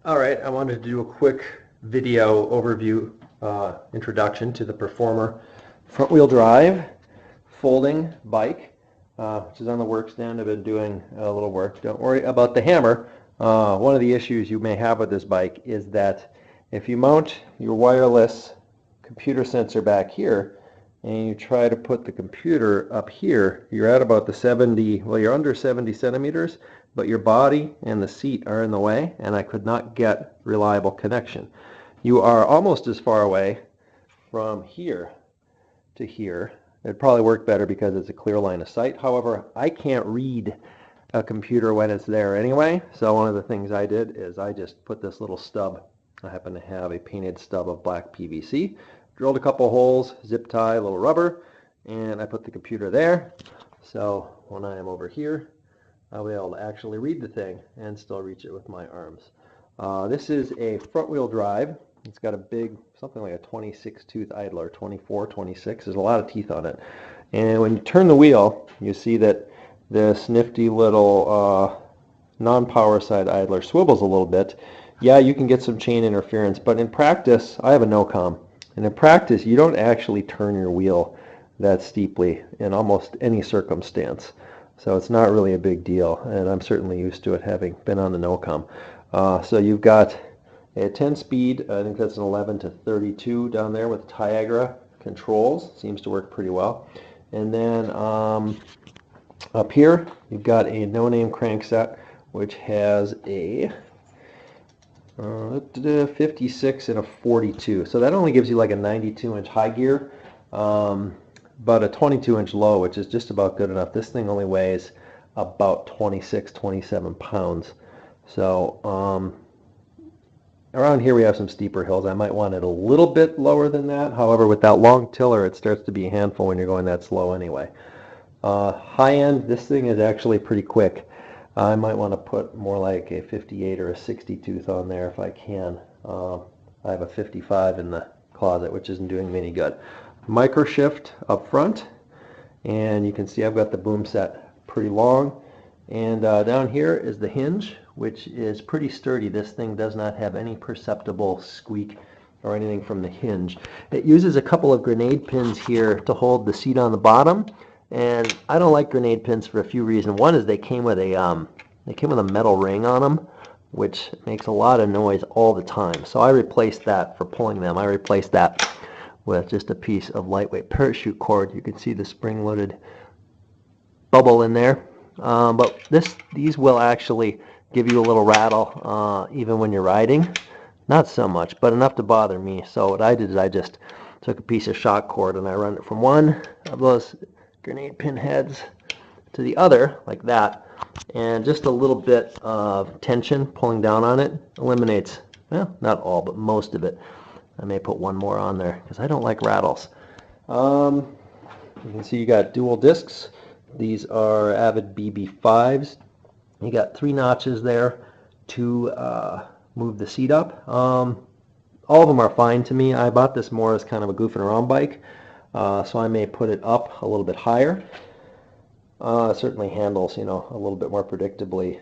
Alright, I wanted to do a quick video overview introduction to the Performer front wheel drive folding bike, which is on the work stand. I've been doing a little work. Don't worry about the hammer. One of the issues you may have with this bike is that if you mount your wireless computer sensor back here and you try to put the computer up here, you're at about the 70, well, you're under 70 centimeters, but your body and the seat are in the way, and I could not get reliable connection. You are almost as far away from here to here. It'd probably work better because it's a clear line of sight. However, I can't read a computer when it's there anyway, so one of the things I did is I just put this little stub. I happen to have a painted stub of black PVC, drilled a couple holes, zip tie, a little rubber, and I put the computer there. So when I am over here, I'll be able to actually read the thing and still reach it with my arms. This is a front wheel drive. It's got a big, something like a 26 tooth idler, 24, 26. There's a lot of teeth on it. And when you turn the wheel, you see that this nifty little non-power side idler swivels a little bit. Yeah, you can get some chain interference, but in practice, I have a no-com. And in practice, you don't actually turn your wheel that steeply in almost any circumstance. So it's not really a big deal, and I'm certainly used to it having been on the no-com. So you've got a 10 speed, I think that's an 11 to 32 down there with Tiagra controls. Seems to work pretty well. And then up here, you've got a no-name crankset, which has a 56 and a 42. So that only gives you like a 92-inch high gear, but a 22-inch low, which is just about good enough. This thing only weighs about 26, 27 pounds. So around here we have some steeper hills. I might want it a little bit lower than that. However, with that long tiller, it starts to be a handful when you're going that slow anyway. High end, this thing is actually pretty quick. I might want to put more like a 58 or a 60 tooth on there if I can. I have a 55 in the closet, which isn't doing me any good. Micro shift up front, and you can see I've got the boom set pretty long. And down here is the hinge, which is pretty sturdy. This thing does not have any perceptible squeak or anything from the hinge. It uses a couple of grenade pins here to hold the seat on the bottom. And I don't like grenade pins for a few reasons. One is they came with a metal ring on them, which makes a lot of noise all the time. So I replaced that for pulling them. I replaced that with just a piece of lightweight parachute cord. You can see the spring-loaded bubble in there. But these will actually give you a little rattle even when you're riding. Not so much, but enough to bother me. So what I did is I just took a piece of shock cord and I run it from one of those grenade pin heads to the other, like that, and just a little bit of tension pulling down on it eliminates, well, not all, but most of it. I may put one more on there because I don't like rattles. You can see you got dual discs. These are Avid BB5s. You got 3 notches there to move the seat up. All of them are fine to me. I bought this more as kind of a goofing around bike. So I may put it up a little bit higher. It certainly handles, a little bit more predictably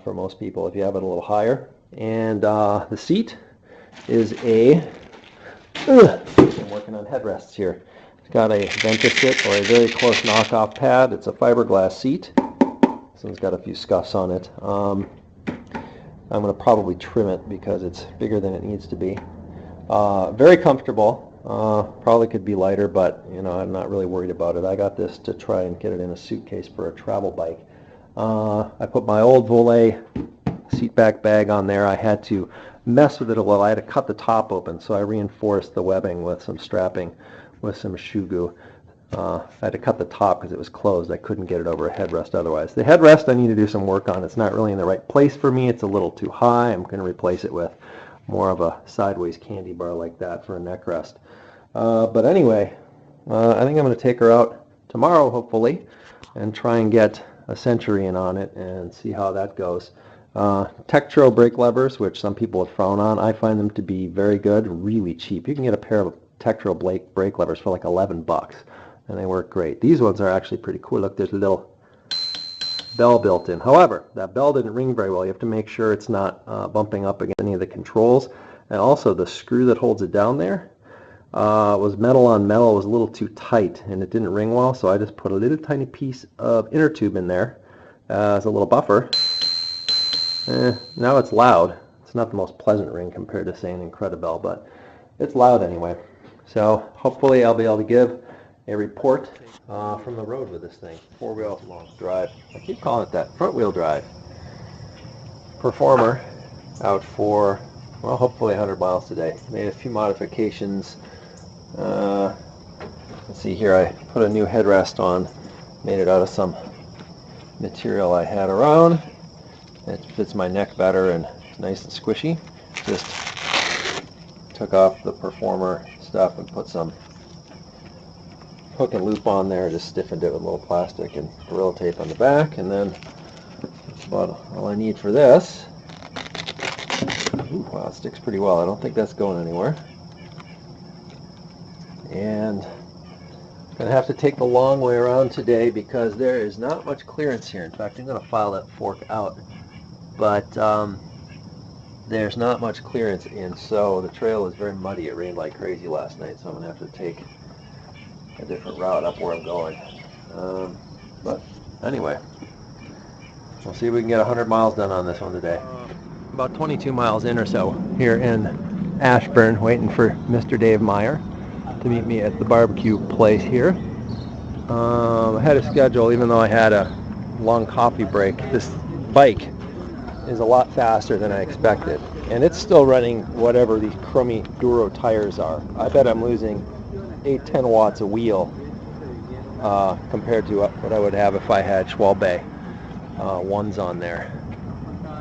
for most people if you have it a little higher. And the seat is I'm working on headrests here. It's got a Ventasit or a very close knockoff pad. It's a fiberglass seat. This one's got a few scuffs on it. I'm going to probably trim it because it's bigger than it needs to be. Very comfortable. Probably could be lighter, but I'm not really worried about it. I got this to try and get it in a suitcase for a travel bike. I put my old Volet seat back bag on there. I had to mess with it a little. I had to cut the top open, so I reinforced the webbing with some strapping with some shoe goo. I had to cut the top because it was closed. I couldn't get it over a headrest otherwise. The headrest I need to do some work on. It's not really in the right place for me. It's a little too high. I'm going to replace it with more of a sideways candy bar like that for a neck rest. But anyway, I think I'm going to take her out tomorrow, hopefully, and try and get a Century in on it and see how that goes. Tektro brake levers, which some people would frown on, I find them to be very good, really cheap. You can get a pair of Tektro brake levers for like $11, and they work great. These ones are actually pretty cool. Look, there's a little bell built in. However, that bell didn't ring very well. You have to make sure it's not bumping up against any of the controls. And also the screw that holds it down there was metal on metal. It was a little too tight and it didn't ring well, so I just put a little tiny piece of inner tube in there as a little buffer. Now it's loud. It's not the most pleasant ring compared to, say, an Incredibell, but it's loud anyway. So hopefully I'll be able to give a report from the road with this thing. Four-wheel drive. I keep calling it that. Front-wheel drive. Performer out for, well, hopefully 100 miles today. Made a few modifications. Let's see here. I put a new headrest on. Made it out of some material I had around. It fits my neck better and nice and squishy. Just took off the Performer stuff and put some hook and loop on there. Just stiffened it with a little plastic and Gorilla Tape on the back, and then that's about all I need for this. Ooh, wow, it sticks pretty well. I don't think that's going anywhere. And I'm going to have to take the long way around today because there is not much clearance here. In fact, I'm going to file that fork out. But there's not much clearance in, so the trail is very muddy. It rained like crazy last night, so I'm going to have to take a different route up where I'm going. But anyway, we'll see if we can get 100 miles done on this one today. About 22 miles in or so here in Ashburn, waiting for Mr. Dave Meyer to meet me at the barbecue place here. I had a schedule, even though I had a long coffee break. This bike is a lot faster than I expected, and it's still running whatever these crummy Duro tires are. I bet I'm losing 8-10 watts a wheel compared to what I would have if I had Schwalbe ones on there.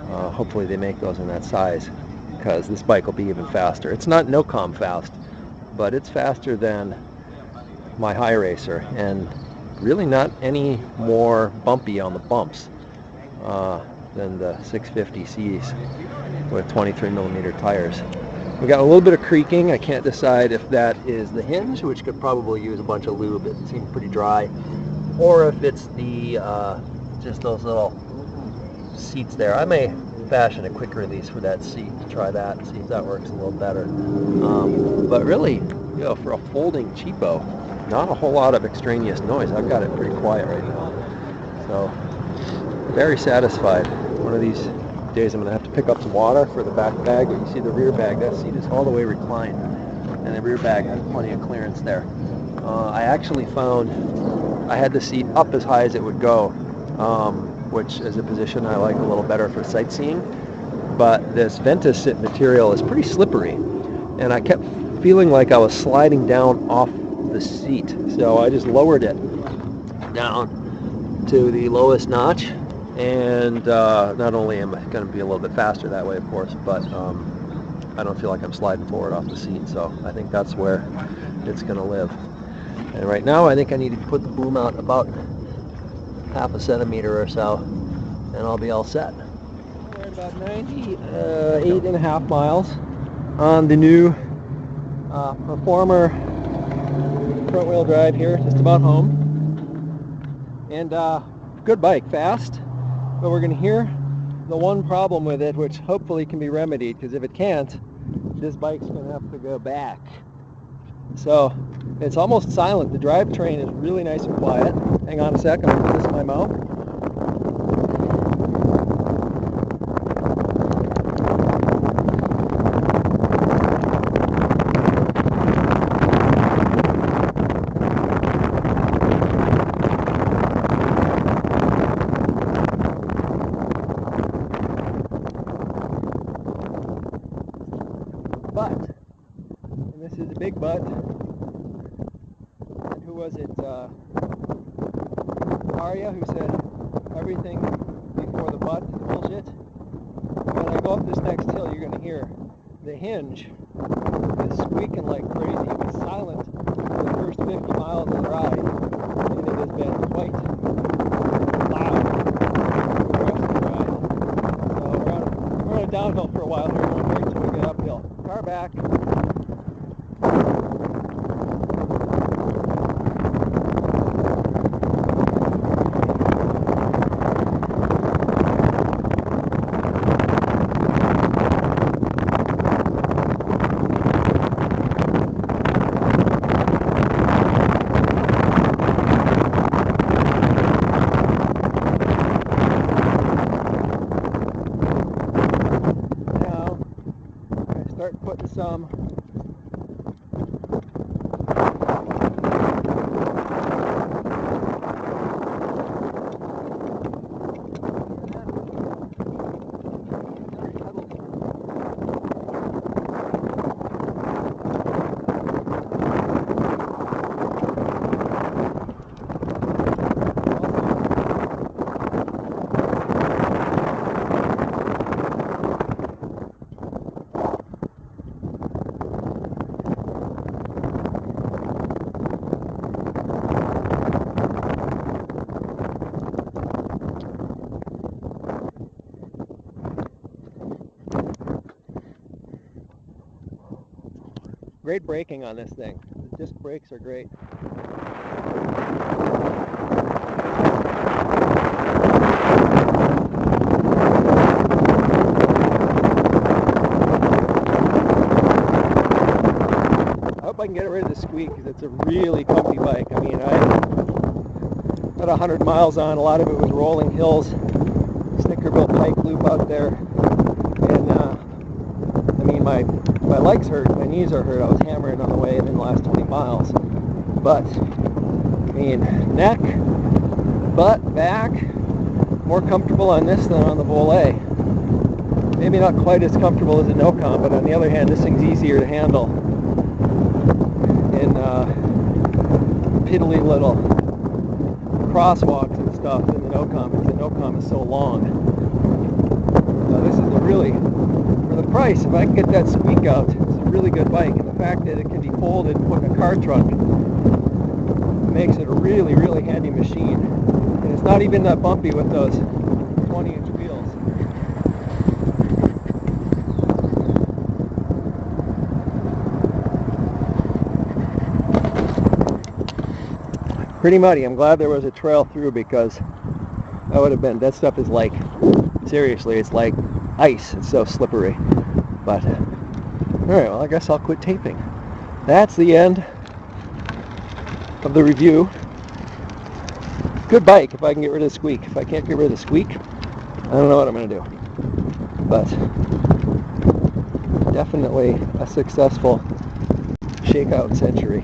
Hopefully they make those in that size, because this bike will be even faster. It's not no-com fast, but it's faster than my Lowracer, and really not any more bumpy on the bumps than the 650Cs with 23mm tires. We got a little bit of creaking. I can't decide if that is the hinge, which could probably use a bunch of lube. It seemed pretty dry, or if it's the just those little seats there. I may fashion a quick release for that seat to try that and see if that works a little better. But really, you know, for a folding cheapo, not a whole lot of extraneous noise. I've got it pretty quiet right now, so very satisfied. One of these days I'm going to have to pick up some water for the back bag, but you see the rear bag, that seat is all the way reclined, and the rear bag has plenty of clearance there. I actually found I had the seat up as high as it would go, which is a position I like a little better for sightseeing, but this Ventasit material is pretty slippery, and I kept feeling like I was sliding down off the seat, so I just lowered it down to the lowest notch, and not only am I going to be a little bit faster that way, of course, but I don't feel like I'm sliding forward off the seat, so I think that's where it's going to live. And right now I think I need to put the boom out about half a centimeter or so, and I'll be all set. We're at about 98.5 miles on the new Performer front-wheel drive here, just about home. And good bike, fast, but we're going to hear the one problem with it, which hopefully can be remedied, because if it can't, this bike's going to have to go back. So it's almost silent. The drivetrain is really nice and quiet. Hang on a sec, I'm going to put this in my mouth. But, and this is a big but, and who was it, Arya, who said everything before the but is bullshit? When I go up this next hill, you're going to hear the hinge is squeaking like crazy. It was silent for the first 50 miles of the ride, and it has been quite loud for the rest of the ride. So we're on a downhill for a while here. We'll wait until we get uphill. Car back. start putting some great braking on this thing. The disc brakes are great. I hope I can get rid of the squeak because it's a really comfy bike. I mean, I had 100 miles on. A lot of it was rolling hills, Snickerville Pike Loop out there, and I mean, my legs hurt, my knees are hurt. I was hammering on the way in the last 20 miles. But, I mean, neck, butt, back, more comfortable on this than on the Volet. Maybe not quite as comfortable as a no-comp, but on the other hand, this thing's easier to handle in piddly little crosswalks and stuff than the no-comp, because the no-comp is so long. So this is a really, for the price, if I can get that squeak out, it's a really good bike. And the fact that it can be folded and put in a car trunk makes it a really, really handy machine. And it's not even that bumpy with those 20-inch wheels. Pretty muddy. I'm glad there was a trail through, because that would have been, that stuff is like, seriously, it's like ice. It's so slippery. But alright, well, I guess I'll quit taping. That's the end of the review. Good bike if I can get rid of the squeak. If I can't get rid of the squeak, I don't know what I'm going to do. But definitely a successful shakeout century.